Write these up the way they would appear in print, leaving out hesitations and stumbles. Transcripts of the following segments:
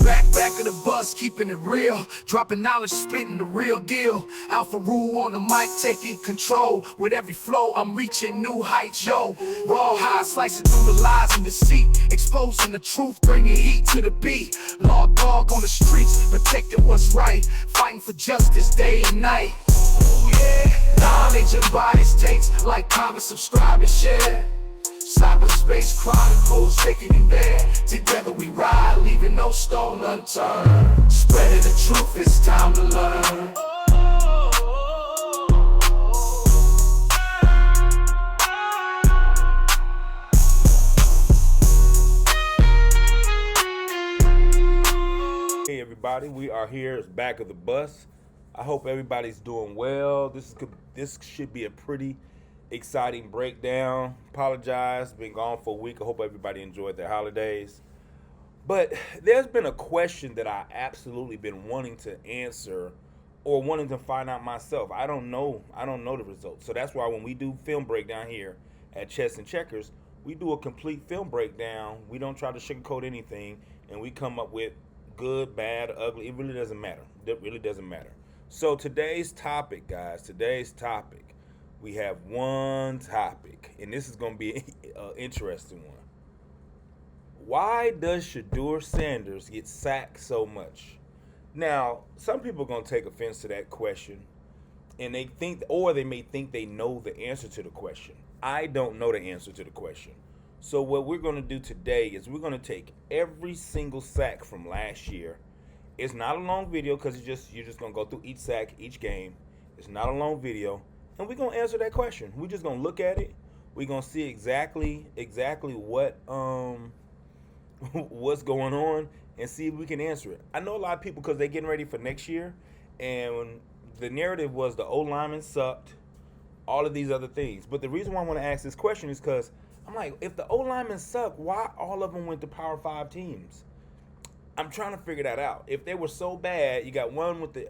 Back of the bus, keeping it real. Dropping knowledge, spitting the real deal. Alpha Rule on the mic, taking control. With every flow, I'm reaching new heights, yo. Raw high, slicing through the lies and deceit. Exposing the truth, bringing heat to the beat. Law dog on the streets, protecting what's right. Fighting for justice day and night. Yeah, knowledge and bodies takes. Like, comment, subscribe, and share. Cyberspace Chronicles, taking you there. Together we ride, leaving no stone unturned. Spreading the truth, it's time to learn. Hey everybody, we are here. It's Back of the Bus. I hope everybody's doing well. This should be a pretty exciting breakdown. Apologize, been gone for a week. I hope everybody enjoyed their holidays. But there's been a question that I absolutely been wanting to answer or wanting to find out myself. I don't know the results. So that's why when we do film breakdown here at Chess and Checkers, we do a complete film breakdown. We don't try to sugarcoat anything, and we come up with good, bad, ugly. It really doesn't matter. It really doesn't matter. So today's topic, guys, we have one topic, and this is going to be an interesting one. Why does Shedeur Sanders get sacked so much? Now, some people are going to take offense to that question, and they may think they know the answer to the question. I don't know the answer to the question. So what we're going to do today is we're going to take every single sack from last year. It's not a long video because you're just going to go through each sack, each game. It's not a long video. And we're going to answer that question. We're just going to look at it. We're going to see exactly what what's going on and see if we can answer it. I know a lot of people, because they're getting ready for next year, and the narrative was the O-lineman sucked, all of these other things. But the reason why I want to ask this question is because I'm like, if the O-linemen suck, why all of them went to Power 5 teams? I'm trying to figure that out. If they were so bad, you got one with the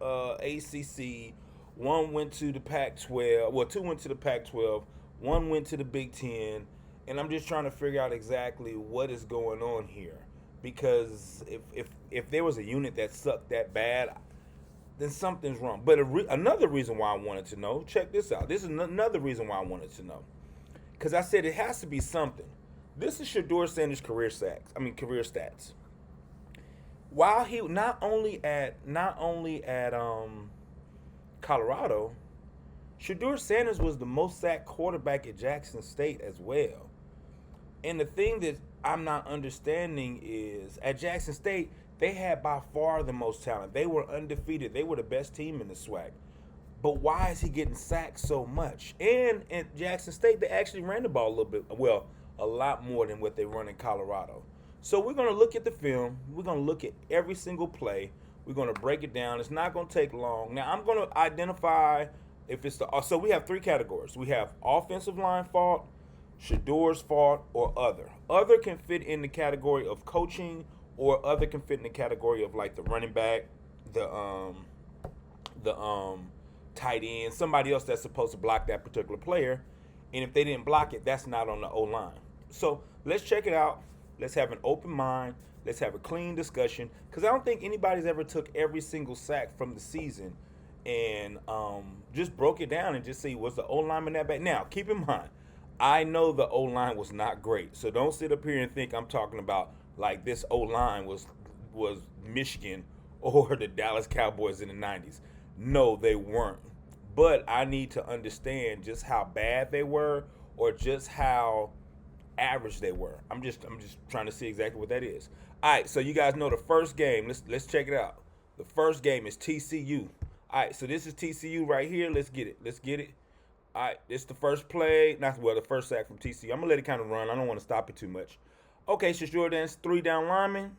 ACC, one went to the Pac-12, well, two went to the Pac-12, one went to the Big Ten, and I'm just trying to figure out exactly what is going on here. Because if there was a unit that sucked that bad, then something's wrong. But another reason why I wanted to know, check this out. This is another reason why I wanted to know. Because I said it has to be something. This is Shedeur Sanders' career stats. While he not only at Colorado, Shedeur Sanders was the most sacked quarterback at Jackson State as well. And the thing that I'm not understanding is at Jackson State, they had by far the most talent. They were undefeated. They were the best team in the SWAC. But why is he getting sacked so much? And at Jackson State, they actually ran the ball a little bit, well, a lot more than what they run in Colorado. So we're going to look at the film. We're going to look at every single play. We're going to break it down. It's not going to take long. Now, I'm going to identify if it's so we have three categories. We have offensive line fault, Shedeur's fault, or other. Other can fit in the category of coaching, or other can fit in the category of like the running back, the tight end, somebody else that's supposed to block that particular player. And if they didn't block it, that's not on the O-line. So let's check it out. Let's have an open mind. Let's have a clean discussion. Because I don't think anybody's ever took every single sack from the season and just broke it down and just see, was the O-lineman that bad? Now, keep in mind, I know the O-line was not great. So don't sit up here and think I'm talking about like this O-line was Michigan or the Dallas Cowboys in the 90s. No, they weren't. But I need to understand just how bad they were or just how average they were. I'm just trying to see exactly what that is. All right, so you guys know the first game. Let's check it out. The first game is TCU. All right, so this is TCU right here. Let's get it. All right, this is the first play. The first sack from TCU. I'm going to let it kind of run. I don't want to stop it too much. Okay, Shedeur Sanders, 3 down lineman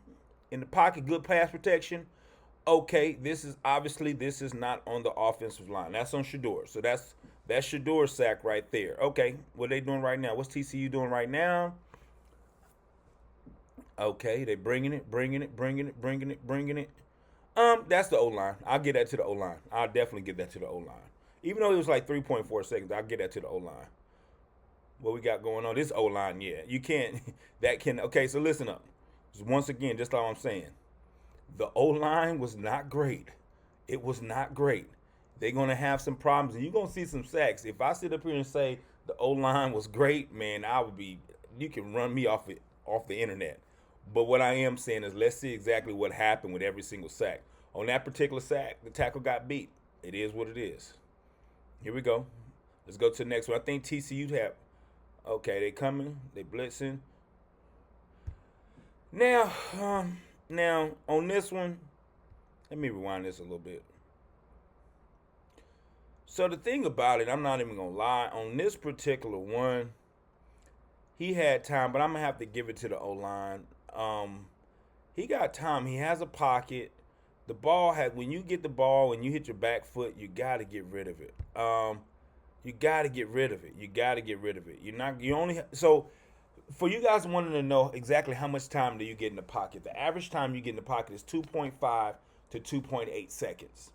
in the pocket, good pass protection. Okay, this is not on the offensive line. That's on Shedeur. So that's Shedeur's sack right there. Okay, what are they doing right now? What's TCU doing right now? Okay, they bringing it. That's the O-line. I'll get that to the O-line. I'll definitely get that to the O-line. Even though it was like 3.4 seconds, I'll get that to the O-line. What we got going on? This O-line, yeah. You can't, okay, so listen up. Once again, just like I'm saying, the O-line was not great. It was not great. They're going to have some problems, and you're going to see some sacks. If I sit up here and say the O-line was great, man, I would be, you can run me off the internet. But what I am saying is let's see exactly what happened with every single sack. On that particular sack, the tackle got beat. It is what it is. Here we go. Let's go to the next one. I think TCU have, okay, they coming. They blitzing. Now, now on this one, let me rewind this a little bit. So the thing about it, I'm not even gonna lie. On this particular one, he had time, but I'm gonna have to give it to the O-line. He got time. He has a pocket. The ball had, when you get the ball and you hit your back foot, you gotta get rid of it. You gotta get rid of it. You gotta get rid of it. So for you guys wanting to know exactly how much time do you get in the pocket, the average time you get in the pocket is 2.5 to 2.8 seconds.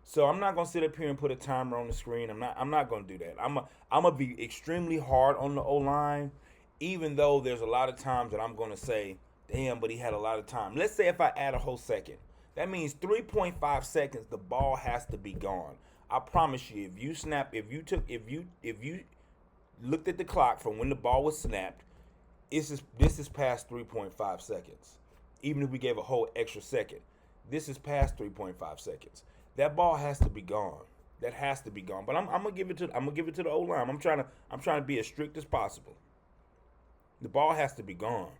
So I'm not gonna sit up here and put a timer on the screen. I'm not gonna do that. I'm gonna be extremely hard on the O-line, even though there's a lot of times that I'm gonna say, damn, but he had a lot of time. Let's say if I add a whole second, that means 3.5 seconds. The ball has to be gone. I promise you, if you looked at the clock from when the ball was snapped, this is past 3.5 seconds. Even if we gave a whole extra second, this is past 3.5 seconds. That ball has to be gone. That has to be gone. But I'm gonna give it to the O-line. I'm trying to be as strict as possible. The ball has to be gone.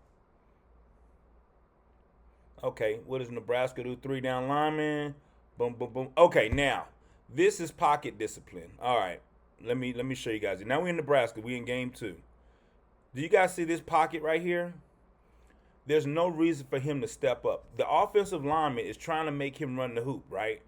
Okay, what does Nebraska do? 3 down linemen. Boom, boom, boom. Okay, now this is pocket discipline. All right, let me show you guys. Now we're in Nebraska. We in game 2. Do you guys see this pocket right here? There's no reason for him to step up. The offensive lineman is trying to make him run the hoop, right?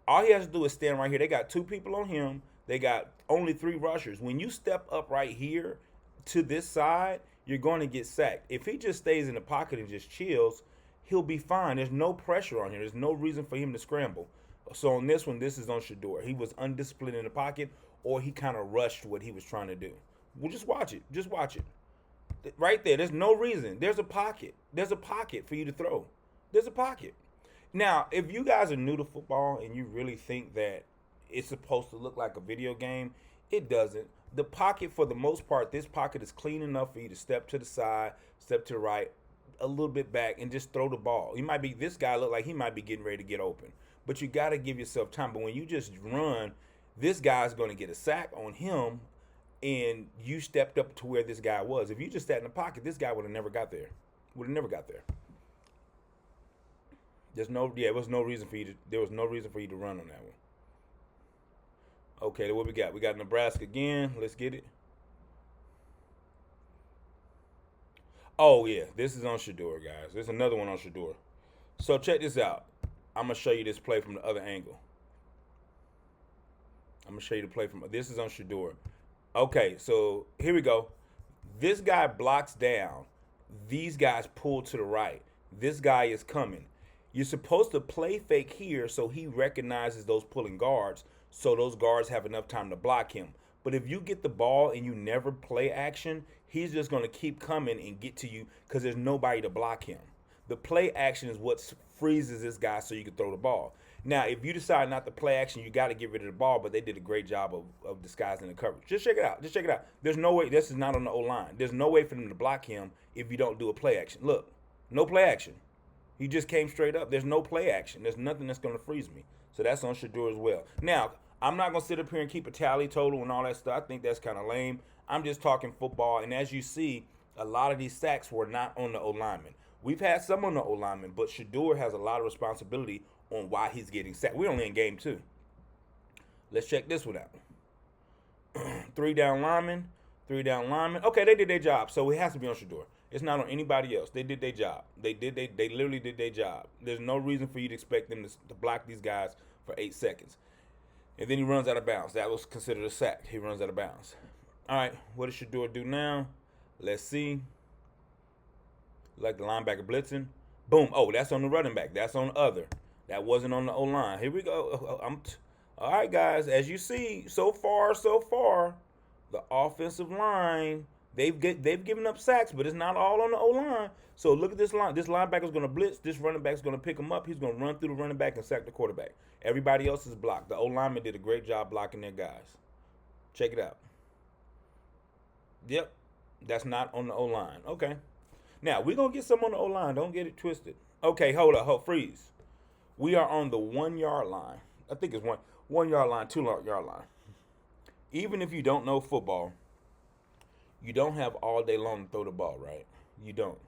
All he has to do is stand right here. They got 2 people on him. They got only 3 rushers. When you step up right here to this side, you're going to get sacked. If he just stays in the pocket and just chills, he'll be fine. There's no pressure on him. There's no reason for him to scramble. So on this one, this is on Shedeur. He was undisciplined in the pocket, or he kind of rushed what he was trying to do. Well, just watch it. Just watch it. Right there. There's no reason. There's a pocket. There's a pocket for you to throw. There's a pocket. Now, if you guys are new to football and you really think that it's supposed to look like a video game, it doesn't. The pocket, for the most part, this pocket is clean enough for you to step to the side, step to the right, a little bit back, and just throw the ball. This guy look like he might be getting ready to get open. But you got to give yourself time. But when you just run, this guy's going to get a sack on him, and you stepped up to where this guy was. If you just sat in the pocket, this guy would have never got there. There was no reason for you to run on that one. Okay, what we got? We got Nebraska again. Let's get it. Oh yeah, this is on Shedeur, guys. There's another one on Shedeur. So check this out. I'm gonna show you this play from the other angle. This is on Shedeur. Okay, so here we go. This guy blocks down. These guys pull to the right. This guy is coming. You're supposed to play fake here so he recognizes those pulling guards, so those guards have enough time to block him. But if you get the ball and you never play action, he's just going to keep coming and get to you because there's nobody to block him. The play action is what freezes this guy so you can throw the ball. Now, if you decide not to play action, you got to get rid of the ball, but they did a great job of disguising the coverage. Just check it out. There's no way. This is not on the O-line. There's no way for them to block him if you don't do a play action. Look, no play action. He just came straight up. There's no play action. There's nothing that's going to freeze me. So that's on Shedeur as well. Now, I'm not going to sit up here and keep a tally total and all that stuff. I think that's kind of lame. I'm just talking football. And as you see, a lot of these sacks were not on the O-lineman. We've had some on the O-lineman, but Shedeur has a lot of responsibility on why he's getting sacked. We're only in game 2. Let's check this one out. 3 down linemen. Okay, they did their job, so it has to be on Shedeur. It's not on anybody else. They did their job. They literally did their job. There's no reason for you to expect them to block these guys for 8 seconds. And then he runs out of bounds. That was considered a sack. He runs out of bounds. All right, what does Shedeur do now? Let's see. Like the linebacker blitzing. Boom. Oh, that's on the running back. That's on the other. That wasn't on the O-line. Here we go. All right, guys. As you see, so far, the offensive line They've given up sacks, but it's not all on the O line. So look at this line. This linebacker's going to blitz. This running back's going to pick him up. He's going to run through the running back and sack the quarterback. Everybody else is blocked. The O lineman did a great job blocking their guys. Check it out. Yep, that's not on the O line. Okay. Now we're gonna get some on the O line. Don't get it twisted. Okay, hold, freeze. We are on the 1 yard line. I think it's 1 yard line, 2 yard line. Even if you don't know football, you don't have all day long to throw the ball, right? You don't.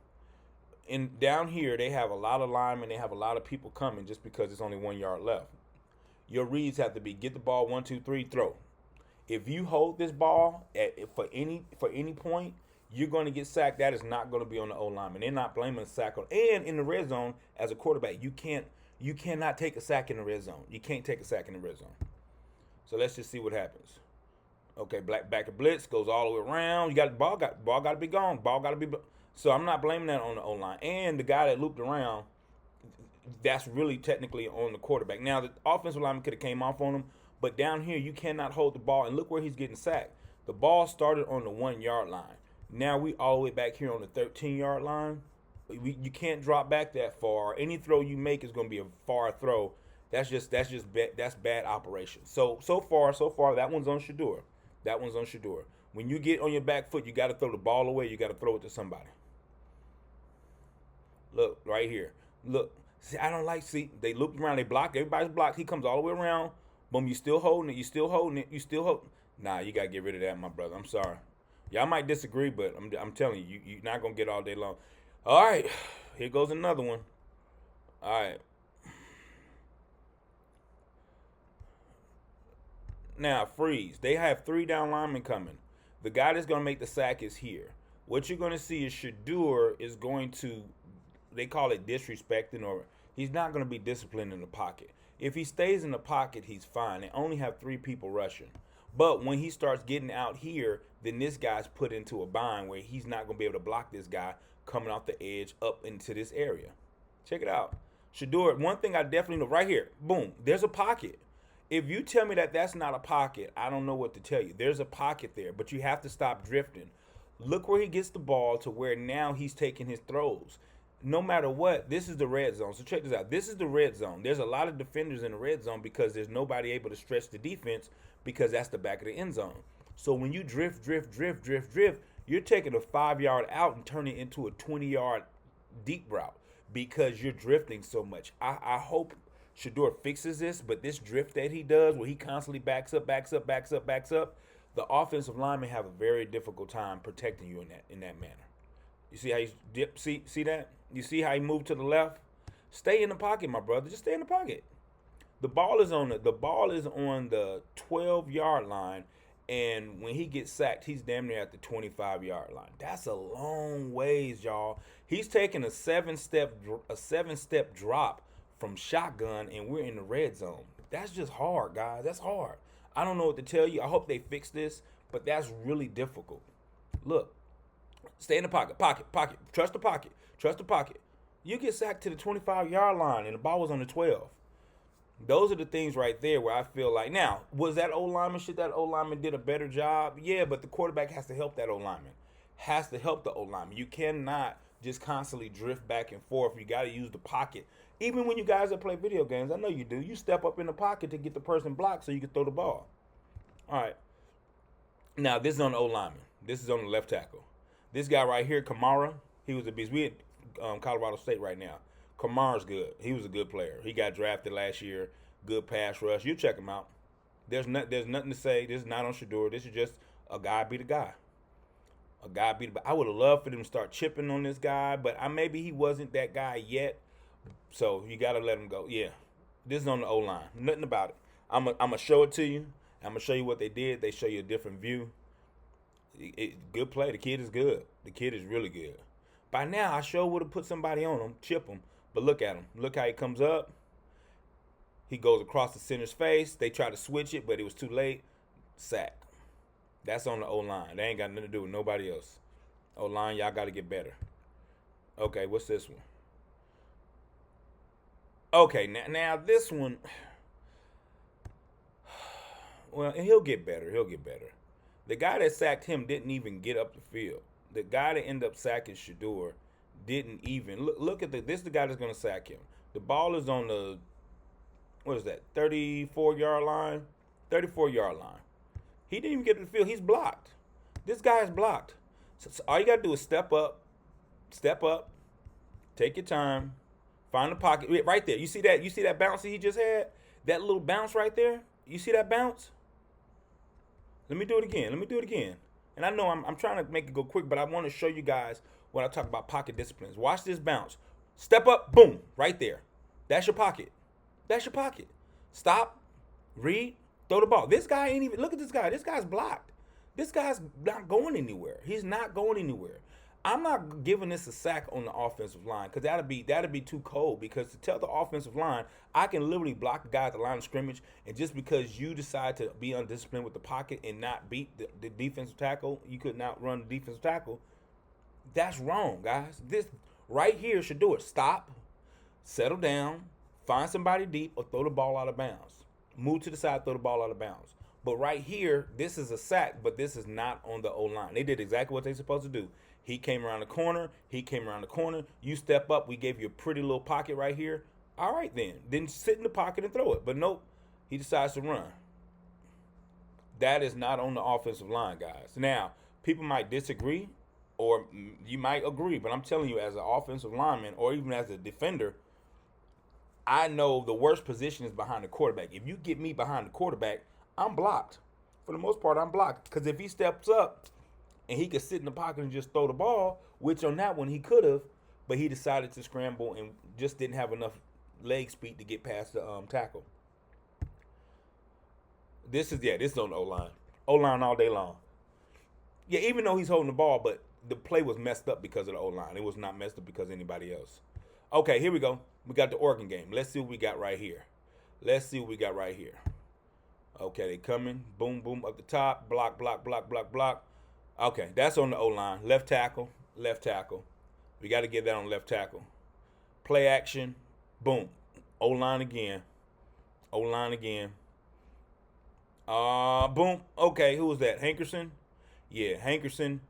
And down here, they have a lot of linemen. They have a lot of people coming just because it's only 1 yard left. Your reads have to be get the ball 1, 2, 3, throw. If you hold this ball for any point, you're going to get sacked. That is not going to be on the O lineman. They're not blaming a sack on. And in the red zone, as a quarterback, you cannot take a sack in the red zone. You can't take a sack in the red zone. So let's just see what happens. Okay, back to blitz goes all the way around. You got the ball got to be gone. Ball got to be. So I'm not blaming that on the O line. And the guy that looped around, that's really technically on the quarterback. Now the offensive lineman could have came off on him, but down here you cannot hold the ball. And look where he's getting sacked. The ball started on the 1 yard line. Now we all the way back here on the 13 yard line. You can't drop back that far. Any throw you make is going to be a far throw. That's bad operation. So far that one's on Shedeur. That one's on Shedeur. When you get on your back foot, you got to throw the ball away. You got to throw it to somebody. Look right here. Look. See, I don't like. See, they looped around. They blocked. Everybody's blocked. He comes all the way around. Boom. You still holding it. You still holding it. You still hold. Nah, you got to get rid of that, my brother. I'm sorry. Y'all might disagree, but I'm telling you, you're not gonna get all day long. All right, here goes another one. All right. Now, freeze. They have 3 down linemen coming. The guy that's going to make the sack is here. What you're going to see is Shedeur is going to, they call it disrespecting, or he's not going to be disciplined in the pocket. If he stays in the pocket, he's fine. They only have 3 people rushing. But when he starts getting out here, then this guy's put into a bind where he's not going to be able to block this guy coming off the edge up into this area. Check it out. Shedeur, one thing I definitely know, right here, boom, there's a pocket. If you tell me that that's not a pocket, I don't know what to tell you. There's a pocket there, but you have to stop drifting. Look where he gets the ball to where now he's taking his throws. No matter what, this is the red zone. So check this out. This is the red zone. There's a lot of defenders in the red zone because there's nobody able to stretch the defense because that's the back of the end zone. So when you drift, you're taking a 5 yard out and turning it into a 20 yard deep route because you're drifting so much. I hope Shedeur fixes this, but this drift that he does where he constantly backs up, the offensive linemen have a very difficult time protecting you in that manner. You see how he dip? See that? You see how he moved to the left? Stay in the pocket, my brother. Just stay in the pocket. The ball is on the 12 yard line, and when he gets sacked, he's damn near at the 25 yard line. That's a long ways, y'all. He's taking a seven step drop from shotgun, and we're in the red zone. That's just hard, guys. That's hard. I don't know what to tell you. I hope they fix this, but that's really difficult. Look, stay in the pocket. Trust the pocket. You get sacked to the 25 yard line, and the ball was on the 12. Those are the things right there where I feel like, now, was that O lineman shit? That O lineman did a better job? Yeah, but the quarterback has to help that O lineman. Has to help the O lineman. You cannot just constantly drift back and forth. You got to use the pocket. Even when you guys that play video games, I know you do. You step up in the pocket to get the person blocked so you can throw the ball. All right. Now, this is on the O lineman. This is on the left tackle. This guy right here, Kamara, he was a beast. We at Colorado State right now. Kamara's good. He was a good player. He got drafted last year. Good pass rush. You check him out. There's nothing to say. This is not on Shedeur. This is just a guy beat a guy. A guy beat a guy. I would have loved for them to start chipping on this guy, but maybe he wasn't that guy yet. So you got to let him go. Yeah. This is on the O-line. Nothing about it. I'm going to show it to you. I'm going to show you what they did. They show you a different view. Good play. The kid is good. The kid is really good. By now, I sure would have put somebody on him, chip him. But look at him. Look how he comes up. He goes across the center's face. They try to switch it, but it was too late. Sack. That's on the O-line. They ain't got nothing to do with nobody else. O-line, y'all got to get better. Okay, what's this one? Okay, now this one. Well, he'll get better. The guy that sacked him didn't even get up the field. The guy that ended up sacking Shedeur didn't even look at this is the guy that's gonna sack him. The ball is on the what is that, 34-yard line? 34-yard line. He didn't even get to the field. He's blocked. This guy is blocked. So all you gotta do is step up, take your time, find the pocket. Right there. You see that? You see that bounce that he just had? That little bounce right there? You see that bounce? Let me do it again. And I know I'm trying to make it go quick, but I want to show you guys when I talk about pocket disciplines. Watch this bounce. Step up, boom, right there. That's your pocket. Stop, read, throw the ball. This guy ain't even, look at this guy. This guy's blocked. This guy's not going anywhere. He's not going anywhere. I'm not giving this a sack on the offensive line because that'd be too cold. Because to tell the offensive line, I can literally block the guy at the line of scrimmage, and just because you decide to be undisciplined with the pocket and not beat the defensive tackle, you could not run the defensive tackle. That's wrong, guys. This right here should do it. Stop, settle down, find somebody deep, or throw the ball out of bounds. Move to the side, throw the ball out of bounds. But right here, this is a sack, but this is not on the O-line. They did exactly what they're supposed to do. He came around the corner. You step up. We gave you a pretty little pocket right here. All right, then sit in the pocket and throw it. But nope, he decides to run. That is not on the offensive line, guys. Now, people might disagree, or you might agree, but I'm telling you, as an offensive lineman or even as a defender, I know the worst position is behind the quarterback. If you get me behind the quarterback, I'm blocked. For the most part, I'm blocked. Because if he steps up and he could sit in the pocket and just throw the ball, which on that one he could have, but he decided to scramble and just didn't have enough leg speed to get past the tackle. This is on the O-line. O-line all day long. Yeah, even though he's holding the ball, but the play was messed up because of the O-line. It was not messed up because of anybody else. Okay, here we go. We got the Oregon game. Let's see what we got right here. Okay, they coming. Boom, boom, up the top. Block. Okay, that's on the O-line. Left tackle. We got to get that on left tackle. Play action. Boom. O-line again. Boom. Okay, who was that? Hankerson? Yeah, Hankerson.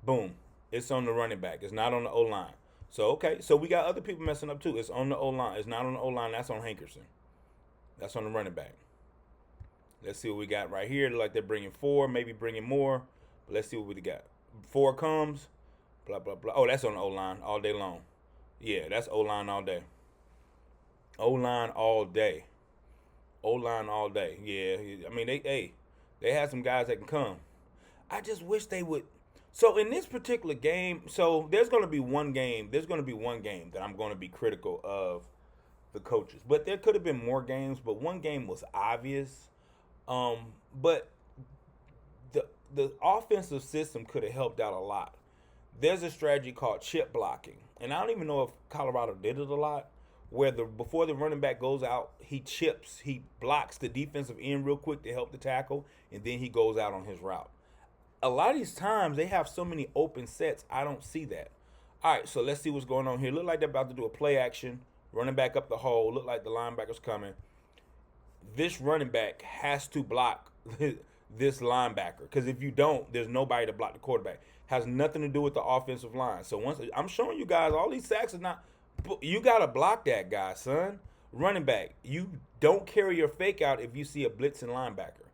Boom. It's on the running back. It's not on the O-line. So, okay. So, we got other people messing up, too. It's on the O-line. It's not on the O-line. That's on Hankerson. That's on the running back. Let's see what we got right here. Like they're bringing 4, maybe bringing more. But let's see what we got. 4 comes. Blah, blah, blah. Oh, that's on the O-line all day long. Yeah, that's O-line all day. O-line all day. Yeah, I mean, they have some guys that can come. I just wish they would. So in this particular game, so there's going to be one game that I'm going to be critical of the coaches. But there could have been more games, but one game was obvious. But the offensive system could have helped out a lot. There's a strategy called chip blocking. And I don't even know if Colorado did it a lot, where before the running back goes out, he blocks the defensive end real quick to help the tackle, and then he goes out on his route. A lot of these times, they have so many open sets, I don't see that. All right, so let's see what's going on here. Look like they're about to do a play action, running back up the hole. Look like the linebacker's coming. This running back has to block this linebacker, because if you don't, there's nobody to block the quarterback. Has nothing to do with the offensive line. So once I'm showing you guys, all these sacks are not. You got to block that guy, son. Running back, you don't carry your fake out if you see a blitzing linebacker.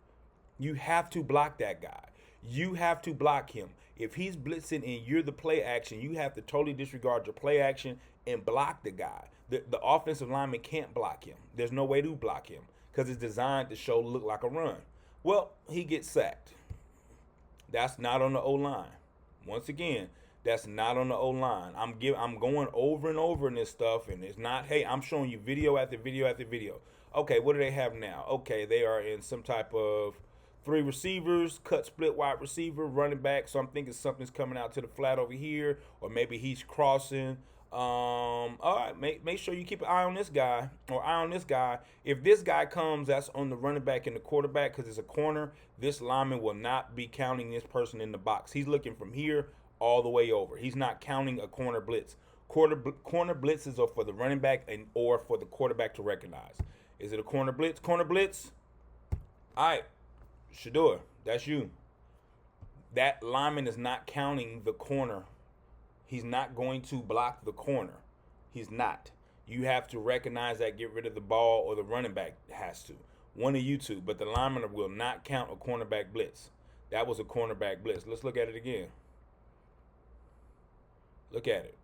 You have to block that guy. You have to block him. If he's blitzing and you're the play action, you have to totally disregard your play action and block the guy. The offensive lineman can't block him. There's no way to block him because it's designed to look like a run. Well, he gets sacked. That's not on the O-line. Once again, that's not on the O-line. I'm going over and over in this stuff, and it's not, hey, I'm showing you video after video after video. Okay, what do they have now? Okay, they are in some type of 3 receivers, cut split wide receiver, running back. So I'm thinking something's coming out to the flat over here, or maybe he's crossing. All right, make sure you keep an eye on this guy, or eye on this guy. If this guy comes, that's on the running back and the quarterback, because it's a corner. This lineman will not be counting this person in the box. He's looking from here all the way over. He's not counting a corner blitz. Corner blitzes are for the running back or for the quarterback to recognize. Is it a corner blitz? Corner blitz. All right, Shedeur, that's you. that lineman is not counting the corner. He's not going to block the corner. He's not. You have to recognize that, get rid of the ball, or the running back has to. One of you two, but the lineman will not count a cornerback blitz. That was a cornerback blitz. Let's look at it again. Look at it.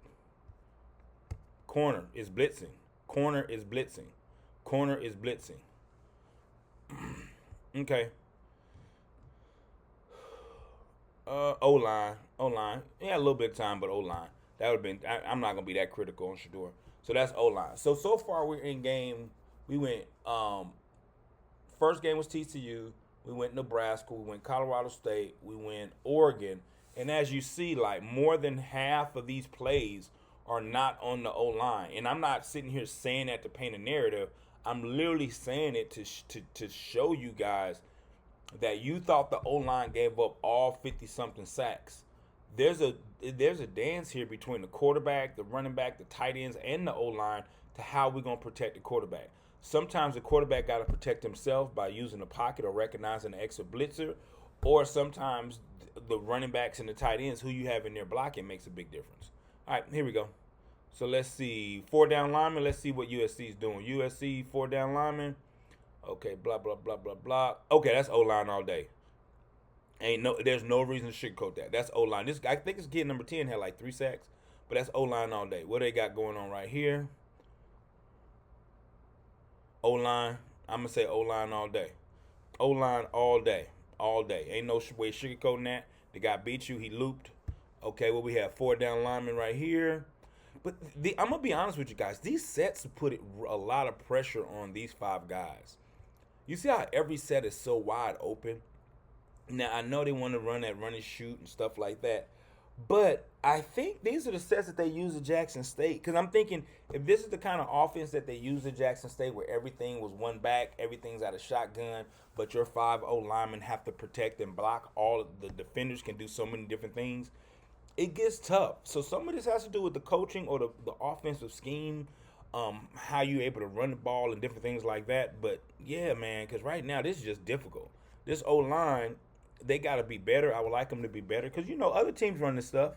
Corner is blitzing. Corner is blitzing. Corner is blitzing. Okay. O-line. O-line. Yeah, a little bit of time, but O-line. That would have been, I'm not going to be that critical on Shedeur. So that's O-line. So far we're in game. We went, first game was TCU. We went Nebraska. We went Colorado State. We went Oregon. And as you see, like, more than half of these plays are not on the O-line. And I'm not sitting here saying that to paint a narrative. I'm literally saying it to show you guys that you thought the O-line gave up all 50-something sacks. There's a dance here between the quarterback, the running back, the tight ends, and the O-line to how we're going to protect the quarterback. Sometimes the quarterback got to protect himself by using the pocket or recognizing the extra blitzer, or sometimes the running backs and the tight ends who you have in there blocking makes a big difference. All right, here we go. So let's see. 4-down lineman. Let's see what USC is doing. USC 4-down lineman. Okay, blah, blah, blah, blah, blah. Okay, that's O-line all day. There's no reason to sugarcoat that. That's O-line. I think this kid number 10 had like 3 sacks, but that's O-line all day. What they got going on right here? O-line. I'm going to say O-line all day. O-line all day. All day. Ain't no way sugarcoating that. The guy beat you. He looped. Okay, well, we have 4-down linemen right here. But I'm going to be honest with you guys. These sets put a lot of pressure on these 5 guys. You see how every set is so wide open? Now, I know they want to run that run and shoot and stuff like that. But I think these are the sets that they use at Jackson State. Because I'm thinking, if this is the kind of offense that they use at Jackson State where everything was one back, everything's out of shotgun, but your 5 O-linemen have to protect and block, all of the defenders can do so many different things, it gets tough. So some of this has to do with the coaching or the offensive scheme, how you're able to run the ball and different things like that. But, yeah, man, because right now this is just difficult. This O-line, they got to be better. I would like them to be better because, other teams run this stuff.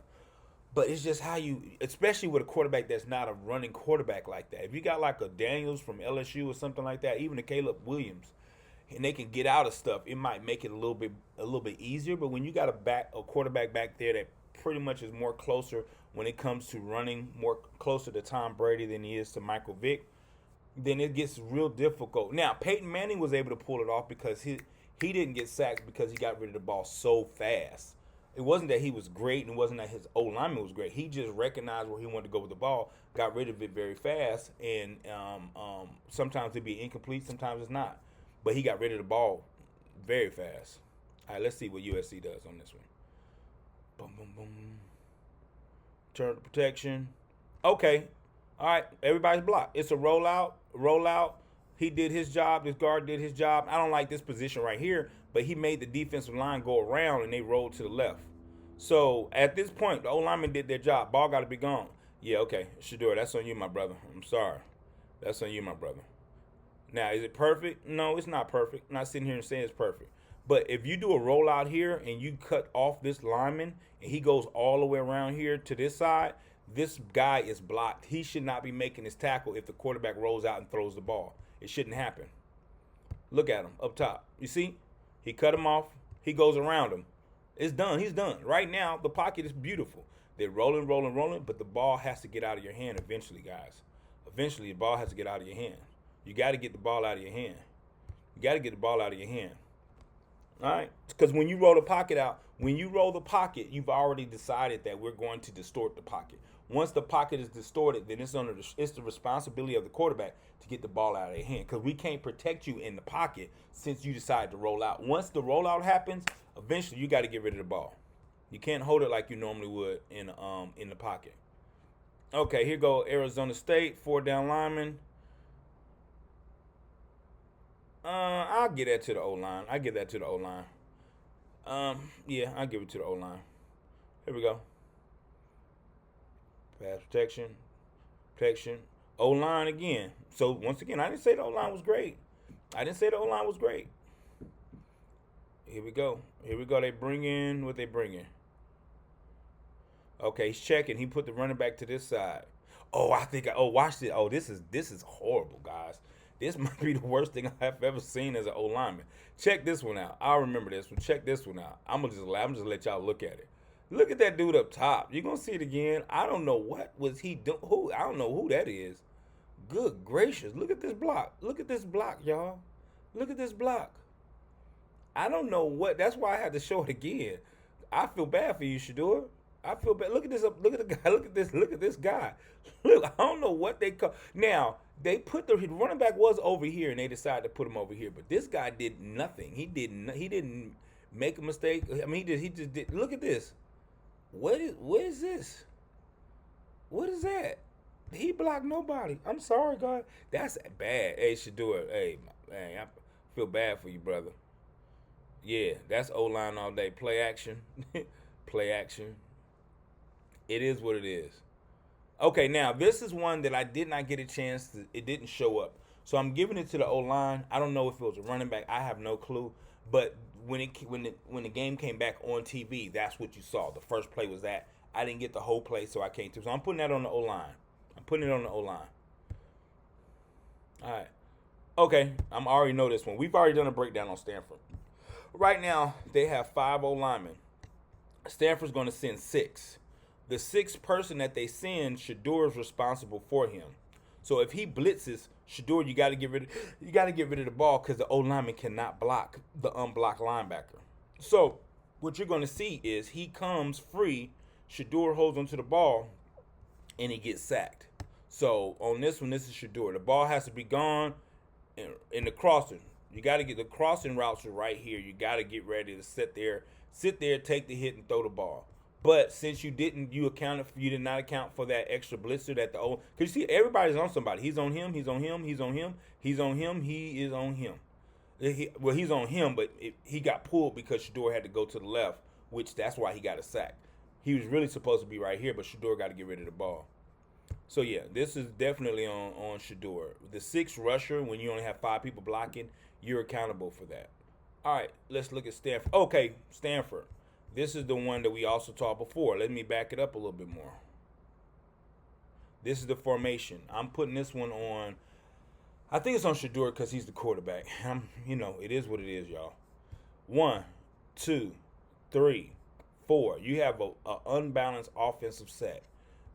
But it's just how you, especially with a quarterback that's not a running quarterback like that. If you got like a Daniels from LSU or something like that, even a Caleb Williams, and they can get out of stuff, it might make it a little bit easier. But when you got a quarterback back there that pretty much is more closer when it comes to running, more closer to Tom Brady than he is to Michael Vick, then it gets real difficult. Now, Peyton Manning was able to pull it off because he didn't get sacked because he got rid of the ball so fast. It wasn't that he was great, and it wasn't that his O-lineman was great. He just recognized where he wanted to go with the ball, got rid of it very fast, and sometimes it'd be incomplete, sometimes it's not. But he got rid of the ball very fast. All right, let's see what USC does on this one. Boom, boom, boom. Turn to protection. Okay. All right, everybody's blocked. It's a rollout. He did his job. This guard did his job. I don't like this position right here, but he made the defensive line go around, and they rolled to the left. So at this point, the O-linemen did their job. Ball got to be gone. Yeah, okay. Shedeur, that's on you, my brother. I'm sorry. That's on you, my brother. Now, is it perfect? No, it's not perfect. I'm not sitting here and saying it's perfect. But if you do a rollout here and you cut off this lineman and he goes all the way around here to this side, this guy is blocked. He should not be making his tackle if the quarterback rolls out and throws the ball. It shouldn't happen. Look at him up top. You see? He cut him off. He goes around him. It's done. He's done. Right now, the pocket is beautiful. They're rolling, but the ball has to get out of your hand eventually, guys. Eventually, the ball has to get out of your hand. You got to get the ball out of your hand. You got to get the ball out of your hand. All right? Because when you roll the pocket out, you've already decided that we're going to distort the pocket. Once the pocket is distorted, then it's the responsibility of the quarterback to get the ball out of their hand, because we can't protect you in the pocket since you decide to roll out. Once the rollout happens, eventually you got to get rid of the ball. You can't hold it like you normally would in the pocket. Okay, here go Arizona State, 4-down lineman. I'll give that to the O-line. Yeah, I'll give it to the O-line. Here we go. Pass protection. O-line again. So, once again, I didn't say the O-line was great. Here we go. Here we go. They bring in what they bring in. Okay, he's checking. He put the running back to this side. Oh, I think. Watch this. Oh, this is horrible, guys. This might be the worst thing I've ever seen as an O lineman. Check this one out. I'll remember this one. Check this one out. I'm just let y'all look at it. Look at that dude up top. You're gonna see it again. I don't know what was he doing. Who? I don't know who that is. Good gracious! Look at this block. Look at this block, y'all. Look at this block. I don't know what. That's why I had to show it again. I feel bad for you, Shedeur. I feel bad. Look at this. Look at the guy. Look at this. Look at this guy. Look. I don't know what they call. Now they put the running back was over here, and they decided to put him over here. But this guy did nothing. He didn't. He didn't make a mistake. I mean, he just did. Look at this. What is this? What is that? He blocked nobody. I'm sorry, God. That's bad. Hey, Shedeur. Hey, man, I feel bad for you, brother. Yeah, that's O-line all day. Play action. Play action. It is what it is. Okay, now this is one that I did not get a chance to. It didn't show up, so I'm giving it to the O-line. I don't know if it was a running back. I have no clue. But when the game came back on TV, that's what you saw. The first play was that. I didn't get the whole play, so I can't. So I'm putting that on the O-line. I'm putting it on the O-line. All right. Okay, I'm already know this one. We've already done a breakdown on Stanford. Right now, they have 5 O-linemen. Stanford's going to send 6. The 6th person that they send, Shedeur is responsible for him. So if he blitzes, Shedeur, you got to get rid of the ball because the O-lineman cannot block the unblocked linebacker. So what you're going to see is he comes free, Shedeur holds onto the ball, and he gets sacked. So on this one, this is Shedeur. The ball has to be gone in the crossing. You got to get the crossing routes right here. You got to get ready to sit there, take the hit, and throw the ball. But since you did not account for that extra blitzer that because you see everybody's on somebody. He's on him. He's on him. He's on him. He's on him. He is on him. He's on him, but he got pulled because Shedeur had to go to the left, which that's why he got a sack. He was really supposed to be right here, but Shedeur got to get rid of the ball. So yeah, this is definitely on Shedeur. The 6th rusher, when you only have 5 people blocking, you're accountable for that. All right, let's look at Stanford. Okay, Stanford. This is the one that we also taught before. Let me back it up a little bit more. This is the formation. I'm putting this one on. I think it's on Shedeur because he's the quarterback. It is what it is, y'all. 1, 2, 3, 4. You have a unbalanced offensive set.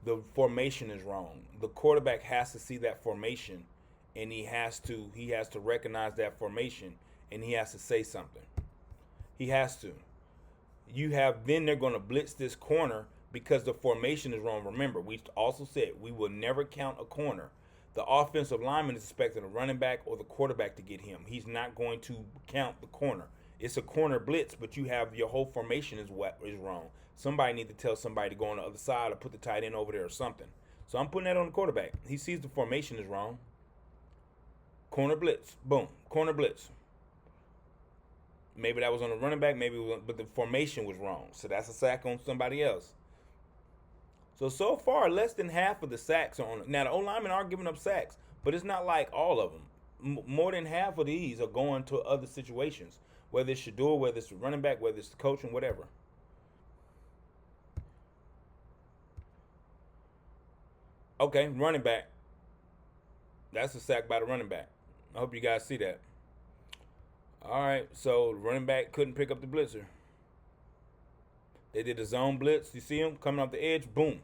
The formation is wrong. The quarterback has to see that formation, and he has to recognize that formation, and he has to say something. He has to. Then they're going to blitz this corner because the formation is wrong. Remember, we also said we will never count a corner. The offensive lineman is expecting a running back or the quarterback to get him. He's not going to count the corner. It's a corner blitz, but your whole formation is wrong. Somebody needs to tell somebody to go on the other side or put the tight end over there or something. So I'm putting that on the quarterback. He sees the formation is wrong. Corner blitz. Boom. Corner blitz. Maybe that was on the running back, but the formation was wrong. So that's a sack on somebody else. So far, less than half of the sacks are on. Now, the O-linemen are giving up sacks, but it's not like all of them. More than half of these are going to other situations, whether it's Shedeur, whether it's the running back, whether it's the coaching, whatever. Okay, running back. That's a sack by the running back. I hope you guys see that. All right, so running back couldn't pick up the blitzer. They did a zone blitz. You see him coming off the edge? Boom.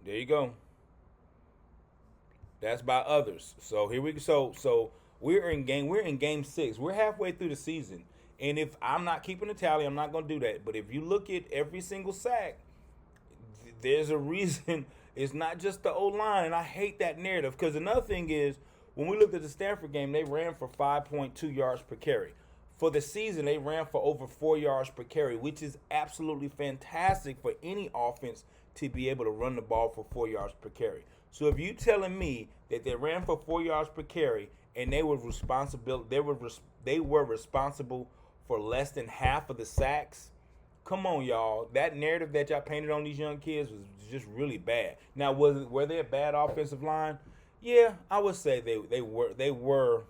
There you go. That's by others. So here we go. So we're in game 6. We're halfway through the season. And if I'm not keeping a tally, I'm not going to do that. But if you look at every single sack, there's a reason. It's not just the O-line. And I hate that narrative. Because another thing is, when we looked at the Stanford game, they ran for 5.2 yards per carry. For the season, they ran for over 4 yards per carry, which is absolutely fantastic for any offense to be able to run the ball for 4 yards per carry. So if you're telling me that they ran for 4 yards per carry and they were responsible for less than half of the sacks, come on, y'all. That narrative that y'all painted on these young kids was just really bad. Now, were they a bad offensive line? Yeah, I would say they were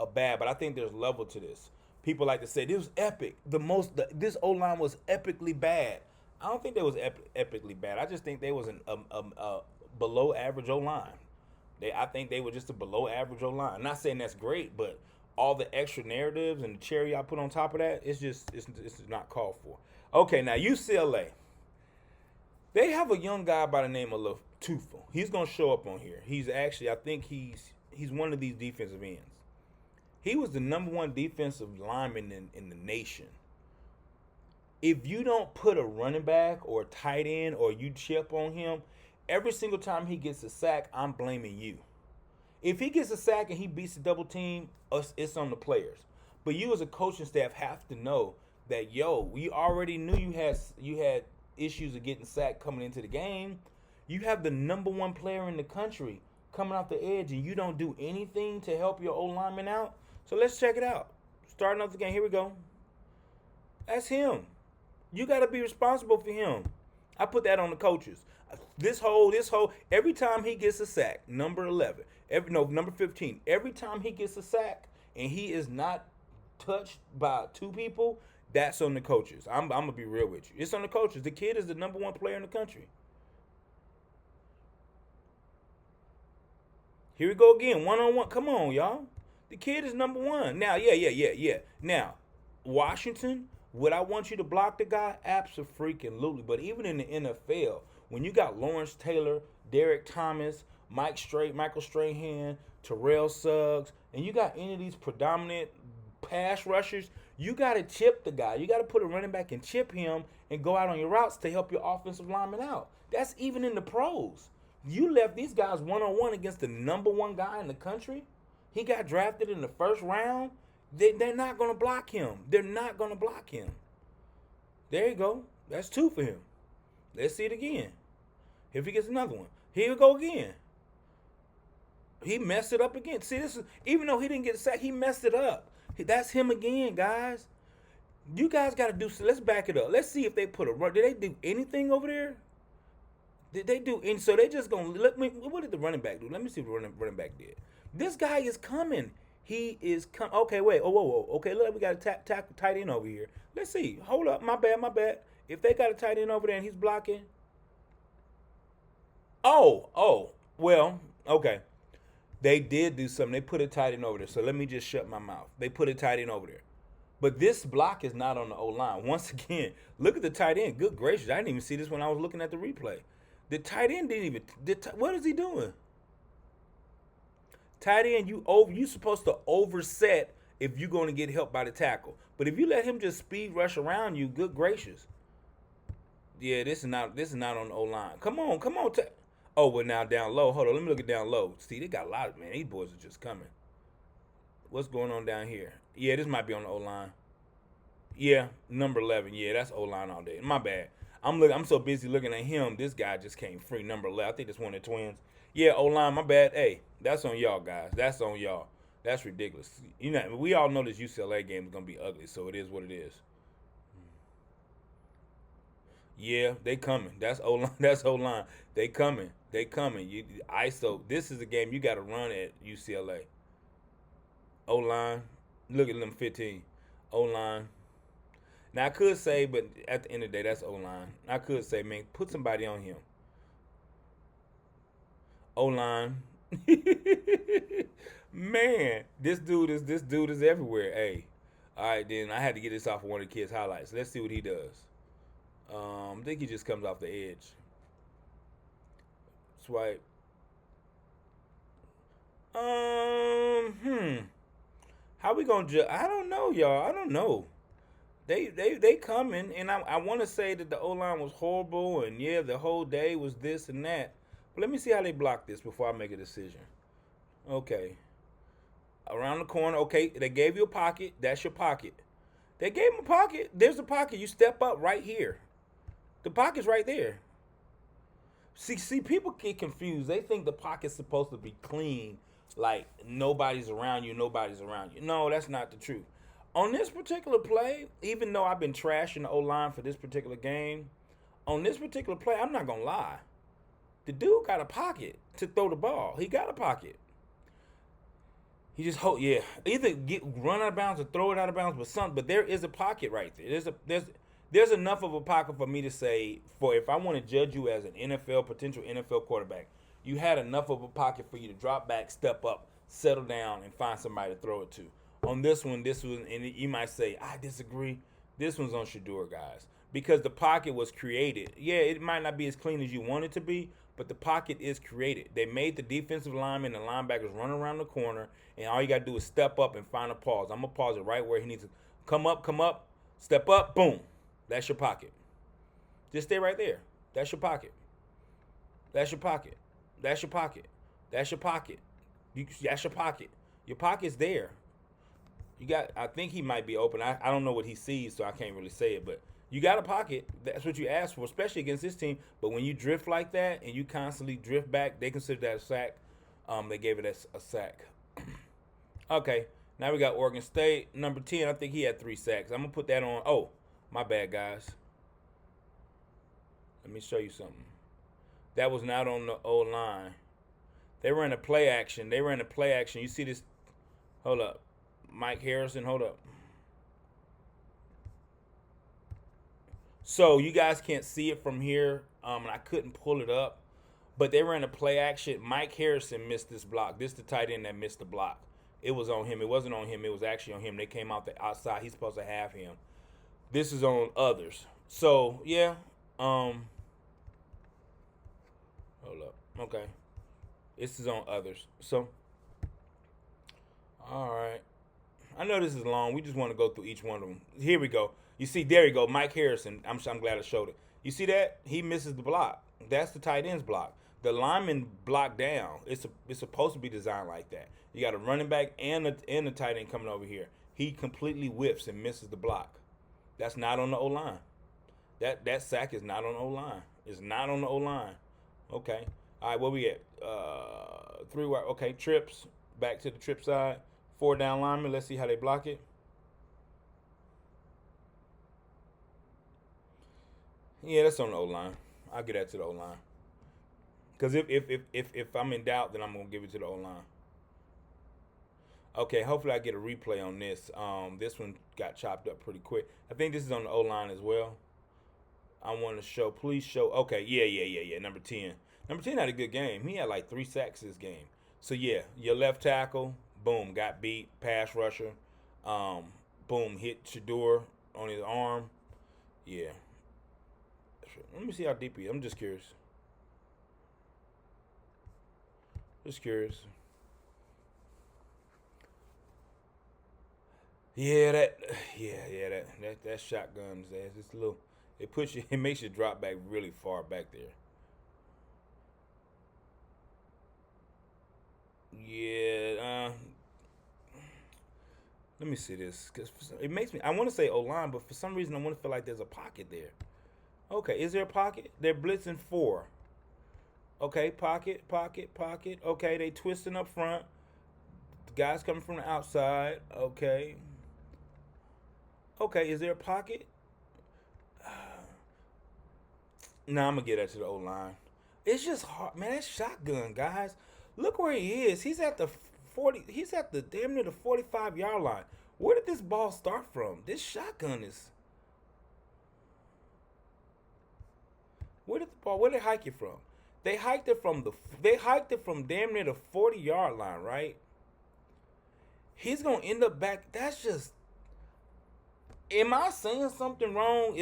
a bad, but I think there's level to this. People like to say this was epic. This O line was epically bad. I don't think they was epically bad. I just think they was a below average O line. I think they were just a below average O line. I'm not saying that's great, but all the extra narratives and the cherry I put on top of that, it's not called for. Okay, now UCLA. They have a young guy by the name of Latufa. He's gonna show up on here. I think he's one of these defensive ends. He was the number one defensive lineman in the nation. If you don't put a running back or a tight end or you chip on him, every single time he gets a sack, I'm blaming you. If he gets a sack and he beats the double team, it's on the players. But you as a coaching staff have to know that, we already knew you had issues of getting sacked coming into the game. You have the number one player in the country coming off the edge and you don't do anything to help your old lineman out. So let's check it out. Starting off the game, here we go. That's him. You got to be responsible for him. I put that on the coaches. This whole, every time he gets a sack, number 11, number 15, every time he gets a sack and he is not touched by two people, that's on the coaches. I'm going to be real with you. It's on the coaches. The kid is the number one player in the country. Here we go again, one-on-one. Come on, y'all. The kid is number one. Now, yeah. Now, Washington, would I want you to block the guy? Absolutely. But even in the NFL, when you got Lawrence Taylor, Derek Thomas, Michael Strahan, Terrell Suggs, and you got any of these predominant pass rushers, you got to chip the guy. You got to put a running back and chip him and go out on your routes to help your offensive lineman out. That's even in the pros. You left these guys one-on-one against the number one guy in the country. He got drafted in the first round. They're not going to block him. They're not going to block him. There you go. That's 2 for him. Let's see it again. If he gets another one. Here we go again. He messed it up again. See, this is, even though he didn't get sacked, he messed it up. That's him again, guys. You guys got to do, so let's back it up. Let's see if they put a run. Did they do anything over there? Did they do, and so they just going to, what did the running back do? Let me see what the running back did. This guy is coming. He is coming. Okay, wait. Oh, whoa. Okay, look, we got a tight end over here. Let's see. Hold up. My bad. If they got a tight end over there and he's blocking. Oh. Well, okay. They did do something. They put a tight end over there. So let me just shut my mouth. They put a tight end over there. But this block is not on the O-line. Once again, look at the tight end. Good gracious. I didn't even see this when I was looking at the replay. The tight end didn't even. What is he doing? Tight end, you supposed to overset if you're going to get help by the tackle. But if you let him just speed rush around you, good gracious. Yeah, this is not on the O-line. Come on. Well, now down low. Hold on, let me look at down low. See, they got a lot of, man, these boys are just coming. What's going on down here? Yeah, this might be on the O-line. Yeah, number 11. Yeah, that's O-line all day. My bad. I'm so busy looking at him. This guy just came free. Number 11. I think that's one of the twins. Yeah, O-line, my bad. Hey, that's on y'all, guys. That's on y'all. That's ridiculous. You know, we all know this UCLA game is gonna be ugly, so it is what it is. Yeah, they coming. That's O-line. That's O-line. They coming. You ISO. This is a game you got to run at UCLA. O-line. Look at them 15. O-line. Now I could say, but at the end of the day, that's O-line. I could say, man, put somebody on him. O-line. Man, this dude is everywhere. Hey. All right, then I had to get this off of one of the kids' highlights. Let's see what he does. I think he just comes off the edge. Swipe. How we gonna judge? I don't know, y'all. I don't know. They coming, and I want to say that the O-line was horrible, and yeah, the whole day was this and that. But let me see how they block this before I make a decision. Okay. Around the corner. Okay, they gave you a pocket. That's your pocket. They gave him a pocket. There's a pocket. You step up right here. The pocket's right there. See, people get confused. They think the pocket's supposed to be clean, like nobody's around you. No, that's not the truth. On this particular play, even though I've been trashing the O-line for this particular game, on this particular play, I'm not going to lie. The dude got a pocket to throw the ball. He got a pocket. He just hold, yeah. Either run out of bounds or throw it out of bounds, but there is a pocket right there. There's enough of a pocket for me to say, for if I want to judge you as an potential NFL quarterback, you had enough of a pocket for you to drop back, step up, settle down, and find somebody to throw it to. On this one, and you might say, I disagree. This one's on Shedeur, guys, because the pocket was created. Yeah, it might not be as clean as you want it to be, but the pocket is created. They made the defensive linemen and linebackers run around the corner, and all you got to do is step up and find a pause. I'm going to pause it right where he needs to come up, step up, boom. That's your pocket. Just stay right there. That's your pocket. That's your pocket. That's your pocket. That's your pocket. That's your pocket. Your pocket's there. I think he might be open. I don't know what he sees, so I can't really say it, but you got a pocket. That's what you asked for, especially against this team. But when you drift like that and you constantly drift back, they consider that a sack. They gave it a sack. Okay, now we got Oregon State. Number 10, I think he had 3 sacks. I'm going to put that on. Oh, my bad, guys. Let me show you something. That was not on the O-line. They ran a play action. You see this? Hold up. Mike Harrison, hold up. So you guys can't see it from here, and I couldn't pull it up. But they ran a play action. Mike Harrison missed this block. This is the tight end that missed the block. It was on him. It wasn't on him. It was actually on him. They came out the outside. He's supposed to have him. This is on others. So, yeah. Hold up. Okay. This is on others. So, all right. I know this is long. We just want to go through each one of them. Here we go. You see, there you go. Mike Harrison. I'm glad I showed it. You see that? He misses the block. That's the tight end's block. The lineman block down. It's supposed to be designed like that. You got a running back and the tight end coming over here. He completely whiffs and misses the block. That's not on the O-line. That sack is not on the O-line. It's not on the O-line. Okay. All right, what we at? 3 wide. Okay, trips. Back to the trip side. 4 down linemen. Let's see how they block it. Yeah, that's on the O-line. I'll get that to the O-line. Because if I'm in doubt, then I'm going to give it to the O-line. Okay, hopefully I get a replay on this. This one got chopped up pretty quick. I think this is on the O-line as well. I want to show, please show. Okay, yeah. Number 10. Number 10 had a good game. He had like 3 sacks this game. So, yeah, your left tackle, boom, got beat. Pass rusher, boom, hit Shedeur on his arm. Yeah. Let me see how deep he is. I'm just curious. Yeah, that shotgun's ass. It's a little. It makes you drop back really far back there. Yeah. Let me see this, because it makes me. I want to say O-line, but for some reason I want to feel like there's a pocket there. Okay, is there a pocket? They're blitzing 4. Okay, pocket. Okay, they twisting up front. The guy's coming from the outside. Okay, is there a pocket? Nah, I'm going to get that to the O-line. It's just hard. Man, that's shotgun, guys. Look where he is. He's at the 40. He's at the damn near the 45-yard line. Where did this ball start from? This shotgun is... Where did they hike it from? They hiked it from damn near the 40-yard line, right? He's going to end up back. That's just... Am I saying something wrong?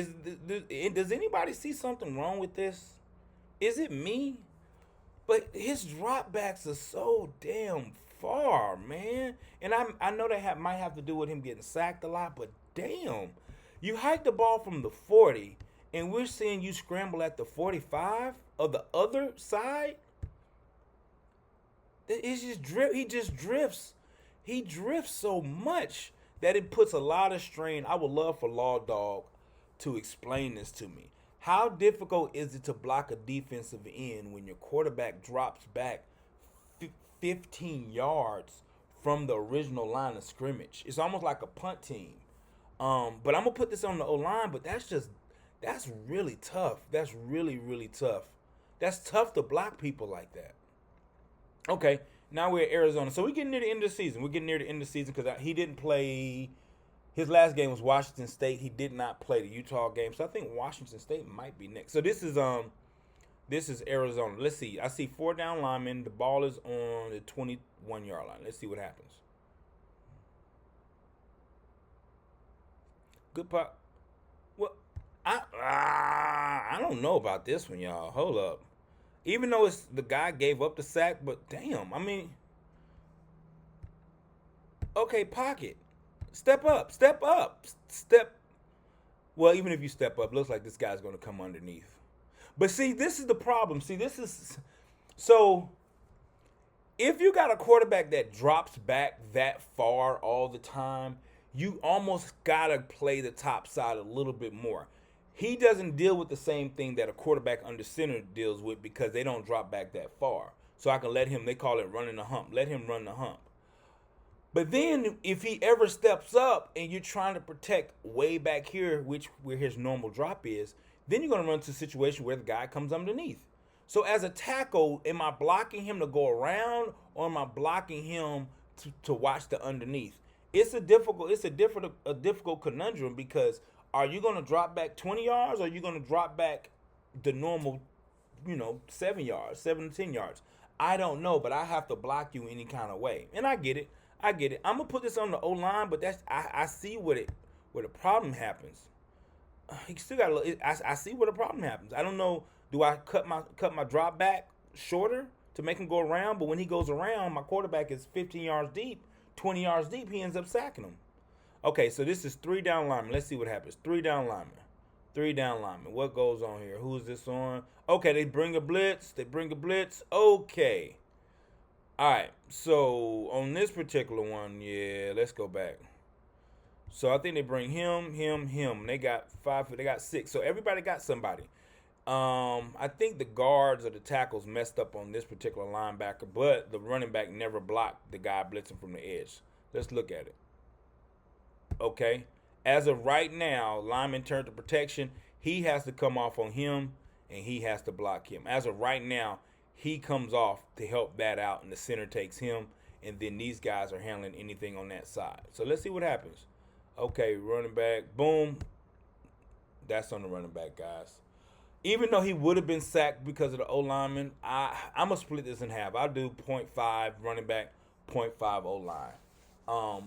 Does anybody see something wrong with this? Is it me? But his dropbacks are so damn far, man. And I know that might have to do with him getting sacked a lot, but damn. You hike the ball from the 40, and we're seeing you scramble at the 45 of the other side. It's just he just drifts. He drifts so much that it puts a lot of strain. I would love for Law Dog to explain this to me. How difficult is it to block a defensive end when your quarterback drops back 15 yards from the original line of scrimmage? It's almost like a punt team. But I'm going to put this on the O-line, but that's really tough. That's really, really tough. That's tough to block people like that. Okay, Now we're at Arizona. So we're getting near the end of the season. We're getting near the end of the season because he didn't play. His last game was Washington State. He did not play the Utah game. So I think Washington State might be next. So this is Arizona. Let's see. I see 4 down linemen. The ball is on the 21-yard line. Let's see what happens. Good pot. Well, I don't know about this one, y'all. Hold up. Even though it's the guy gave up the sack, but damn, I mean, okay, pocket, step up, step up, step. Well, even if you step up, looks like this guy's going to come underneath. But see, this is the problem. See, this is so. If you got a quarterback that drops back that far all the time, you almost gotta play the top side a little bit more. He doesn't deal with the same thing that a quarterback under center deals with because they don't drop back that far. So I can let him, they call it running the hump. Let him run the hump. But then if he ever steps up and you're trying to protect way back here, which where his normal drop is, then you're going to run into a situation where the guy comes underneath. So as a tackle, am I blocking him to go around or am I blocking him to watch the underneath? It's a difficult conundrum because are you going to drop back 20 yards or are you going to drop back the normal, 7 yards, 7 to 10 yards? I don't know, but I have to block you any kind of way. And I get it. I'm going to put this on the O-line, but I see where the problem happens. He still got I see where the problem happens. I don't know, do I cut my drop back shorter to make him go around? But when he goes around, my quarterback is 15 yards deep. 20 yards deep, he ends up sacking him. Okay, so this is 3 down linemen. Let's see what happens. 3 down linemen. 3 down linemen. What goes on here? Who is this on? Okay, they bring a blitz. Okay. All right, so on this particular one, yeah, let's go back. So I think they bring him. They got 5. They got 6. So everybody got somebody. I think the guards or the tackles messed up on this particular linebacker, but the running back never blocked the guy blitzing from the edge. Let's look at it. Okay. As of right now, lineman turned to protection. He has to come off on him, and he has to block him. As of right now, he comes off to help that out, and the center takes him, and then these guys are handling anything on that side. So let's see what happens. Okay, running back. Boom. That's on the running back, guys. Even though he would have been sacked because of the O-lineman, I'm going to split this in half. I'll do 0.5 running back, 0.5 O-line.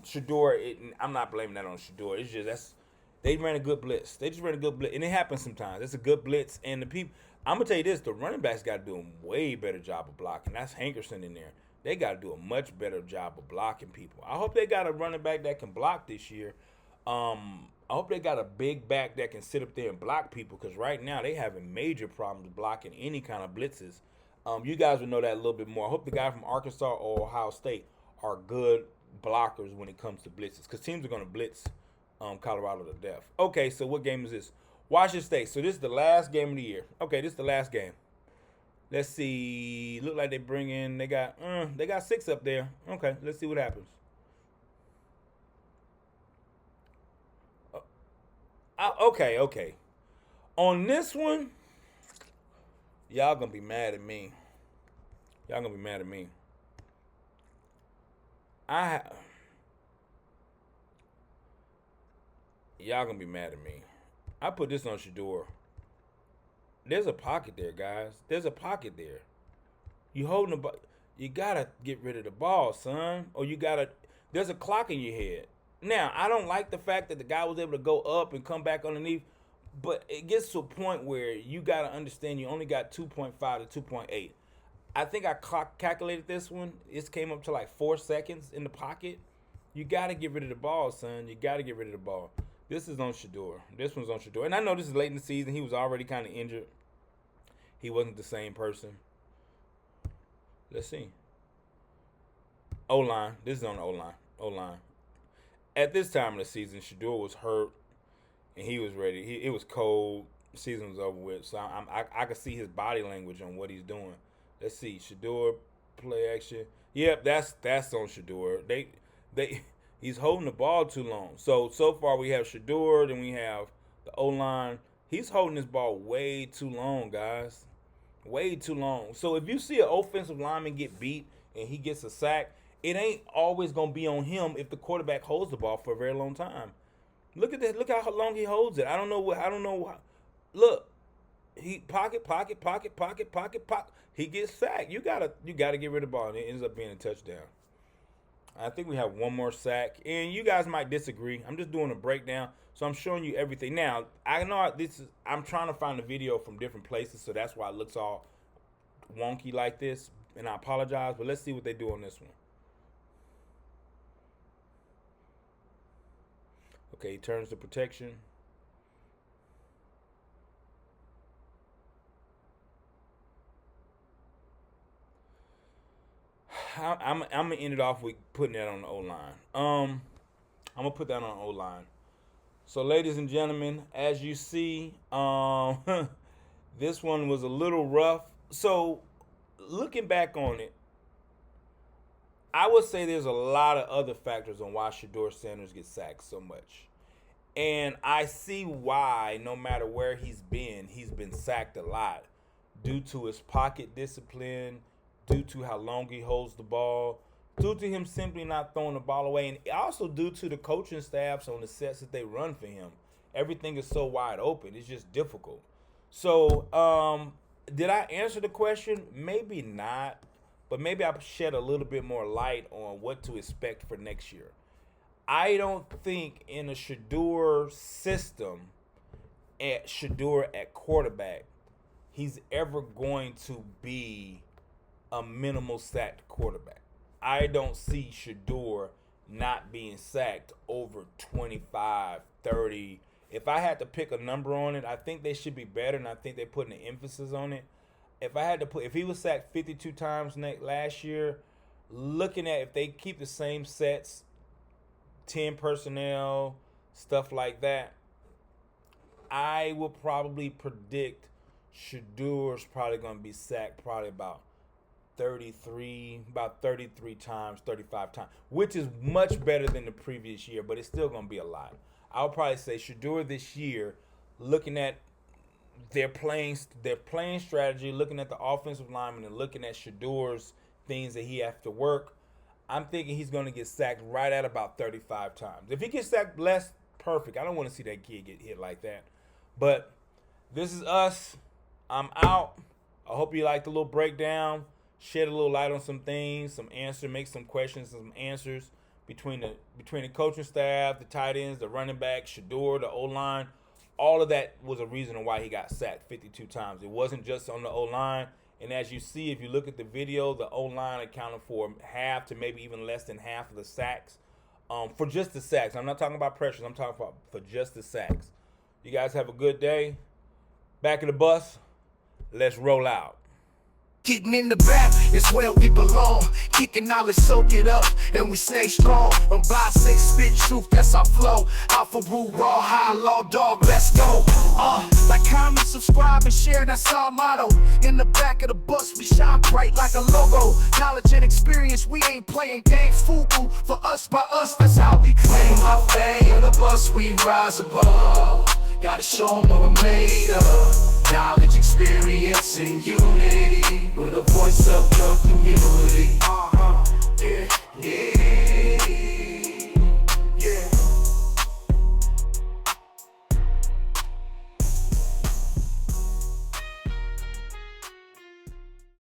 Shedeur, I'm not blaming that on Shedeur. It's just they ran a good blitz. They just ran a good blitz. And it happens sometimes. It's a good blitz. And the people, I'm going to tell you this, the running backs got to do a way better job of blocking. That's Hankerson in there. They got to do a much better job of blocking people. I hope they got a running back that can block this year. I hope they got a big back that can sit up there and block people because right now they having major problems blocking any kind of blitzes. You guys will know that a little bit more. I hope the guy from Arkansas or Ohio State are good blockers when it comes to blitzes because teams are going to blitz Colorado to death. Okay, so what game is this? Washington State. So this is the last game of the year. Okay, this is the last game. Let's see. Look like they bring in. They got 6 up there. Okay, let's see what happens. Okay. On this one, y'all gonna be mad at me. Y'all gonna be mad at me. Y'all gonna be mad at me. I put this on Shedeur. There's a pocket there, guys. There's a pocket there. You holding the ball. You gotta get rid of the ball, son. Or there's a clock in your head. Now, I don't like the fact that the guy was able to go up and come back underneath, but it gets to a point where you got to understand you only got 2.5 to 2.8. I think I calculated this one. It came up to like 4 seconds in the pocket. You got to get rid of the ball, son. You got to get rid of the ball. This is on Shedeur. This one's on Shedeur. And I know this is late in the season. He was already kind of injured. He wasn't the same person. Let's see. O-line. This is on the O-line. O-line. At this time of the season, Shedeur was hurt, and he was ready. It was cold. The season was over with. So I could see his body language on what he's doing. Let's see. Shedeur, play action. Yep, that's on Shedeur. He's holding the ball too long. So far we have Shedeur, then we have the O-line. He's holding this ball way too long, guys. Way too long. So if you see an offensive lineman get beat, and he gets a sack, it ain't always gonna be on him if the quarterback holds the ball for a very long time. Look at this. Look how long he holds it. I don't know what. I don't know. Look, he pocket. He gets sacked. You gotta get rid of the ball, and it ends up being a touchdown. I think we have one more sack, and you guys might disagree. I'm just doing a breakdown, so I'm showing you everything. Now, I know I'm trying to find a video from different places, so that's why it looks all wonky like this, and I apologize, but let's see what they do on this one. Okay, he turns to protection. I'm gonna end it off with putting that on the O-line. I'm gonna put that on the O-line. So, ladies and gentlemen, as you see, this one was a little rough. So, looking back on it, I would say there's a lot of other factors on why Shedeur Sanders gets sacked so much. And I see why, no matter where he's been sacked a lot due to his pocket discipline, due to how long he holds the ball, due to him simply not throwing the ball away, and also due to the coaching staffs on the sets that they run for him. Everything is so wide open. It's just difficult. So, did I answer the question? Maybe not, but maybe I shed a little bit more light on what to expect for next year. I don't think in a Shedeur system, Shedeur at quarterback, he's ever going to be a minimal sacked quarterback. I don't see Shedeur not being sacked over 25, 30. If I had to pick a number on it, I think they should be better, and I think they're putting an emphasis on it. If he was sacked 52 times last year, looking at if they keep the same sets, 10 personnel, stuff like that, I will probably predict Shedeur's probably going to be sacked probably about 33 times, 35 times, which is much better than the previous year, but it's still going to be a lot. I would probably say Shedeur this year, looking at their playing strategy, looking at the offensive lineman and looking at Shedeur's things that he has to work, I'm thinking he's going to get sacked right at about 35 times. If he gets sacked less, perfect. I don't want to see that kid get hit like that. But this is us. I'm out. I hope you liked the little breakdown. Shed a little light on some things, some answers, make some questions, some answers between the coaching staff, the tight ends, the running back, Shedeur, the O-line. All of that was a reason why he got sacked 52 times. It wasn't just on the O-line. And as you see, if you look at the video, the O-line accounted for half to maybe even less than half of the sacks. For just the sacks. I'm not talking about pressures. I'm talking about for just the sacks. You guys have a good day. Back of the bus. Let's roll out. Getting in the back is where we belong. Kicking knowledge, soak it up, and we stay strong. From by six, spit truth, that's our flow. Alpha rule, raw, high, low, dog, let's go. Like, comment, subscribe, and share, that's our motto. In the back of the bus, we shine bright like a logo. Knowledge and experience, we ain't playing games. Fubu, for us, by us, that's how we claim our fame. In the bus, we rise above. Gotta show 'em what we're made of. Knowledge, experience, and unity. With a voice of the community. Yeah.